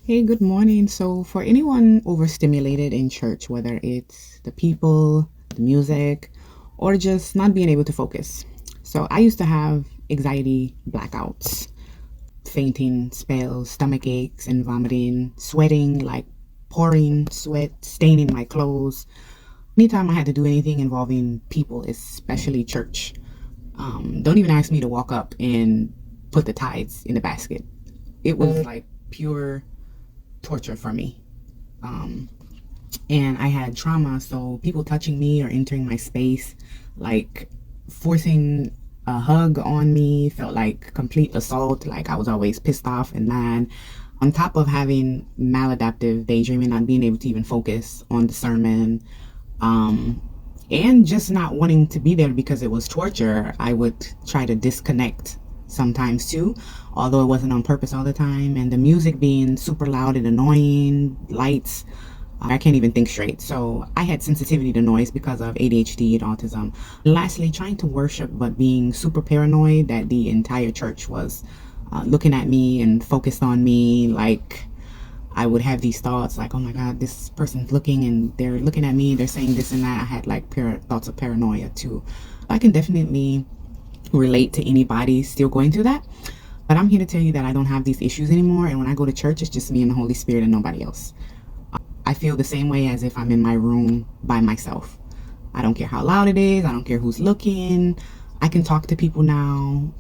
Hey, good morning. So, for anyone overstimulated in church, whether it's the people, the music, or just not being able to focus. So, I used to have anxiety blackouts, fainting spells, stomach aches, and vomiting, sweating, like pouring sweat, staining my clothes. Anytime I had to do anything involving people, especially church, don't even ask me to walk up and put the tithes in the basket. It was like pure torture for me. Um, and I had trauma, so people touching me or entering my space, like forcing a hug on me, felt like complete assault. Like I was always pissed off and mad. On top of having maladaptive daydreaming, not being able to even focus on the sermon, um, and just not wanting to be there because it was torture, I would try to disconnect sometimes too, although it wasn't on purpose all the time. And the music being super loud and annoying, lights, I can't even think straight. So I had sensitivity to noise because of ADHD and autism. Lastly, trying to worship but being super paranoid that the entire church was looking at me and focused on me. Like I would have these thoughts like, oh my God, this person's looking and they're looking at me, they're saying this and that. I had like thoughts of paranoia too. I can definitely relate to anybody still going through that. But I'm here to tell you that I don't have these issues anymore. And when I go to church, it's just me and the Holy Spirit and nobody else. I feel the same way as if I'm in my room by myself. I don't care how loud it is. I don't care who's looking. I can talk to people now.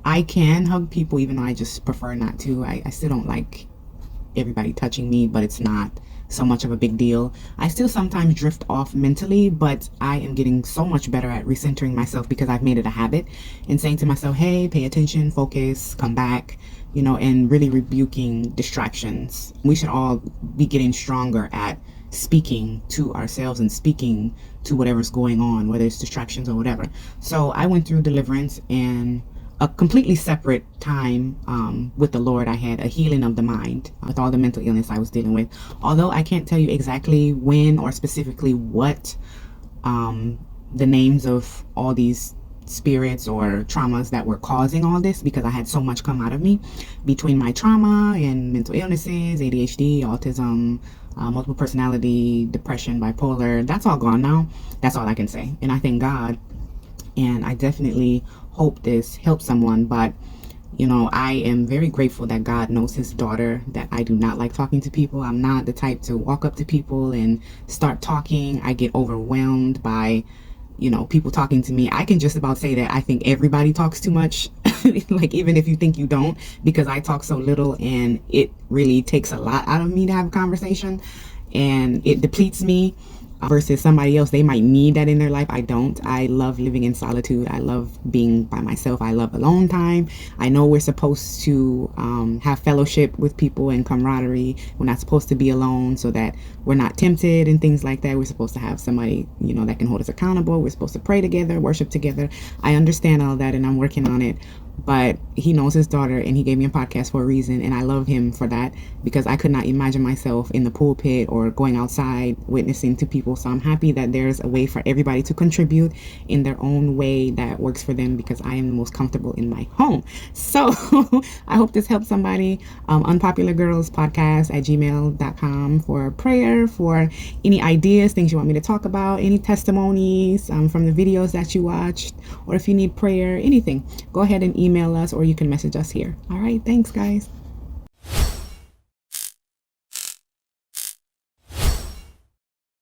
I can hug people, even though I just prefer not to. I still don't like everybody touching me, but it's not so much of a big deal. I still sometimes drift off mentally, but I am getting so much better at recentering myself because I've made it a habit and saying to myself, hey, pay attention, focus, come back, and really rebuking distractions. We should all be getting stronger at speaking to ourselves and speaking to whatever's going on, whether it's distractions or whatever. So I went through deliverance and a completely separate time with the Lord. I had a healing of the mind with all the mental illness I was dealing with. Although I can't tell you exactly when or specifically what the names of all these spirits or traumas that were causing all this, because I had so much come out of me between my trauma and mental illnesses, ADHD, autism, multiple personality, depression, bipolar. That's all gone now. That's all I can say. And I thank God. And I definitely hope this helps someone. But I am very grateful that God knows his daughter, that I do not like talking to people. I'm not the type to walk up to people and start talking. I get overwhelmed by people talking to me. I can just about say that I think everybody talks too much. Like, even if you think you don't, because I talk so little and it really takes a lot out of me to have a conversation and it depletes me. Versus somebody else, they might need that in their life. I don't. I love living in solitude. I love being by myself. I love alone time. I know we're supposed to have fellowship with people and camaraderie. We're not supposed to be alone so that we're not tempted and things like that. We're supposed to have somebody, that can hold us accountable. We're supposed to pray together, worship together. I understand all that and I'm working on it. But he knows his daughter and he gave me a podcast for a reason, and I love him for that, because I could not imagine myself in the pulpit or going outside witnessing to people. So I'm happy that there's a way for everybody to contribute in their own way that works for them, because I am the most comfortable in my home. So I hope this helps somebody. Unpopular Girls Podcast at gmail.com for prayer, for any ideas, things you want me to talk about, any testimonies from the videos that you watched, or if you need prayer, anything, go ahead and email us, or you can message us here. All right. Thanks, guys.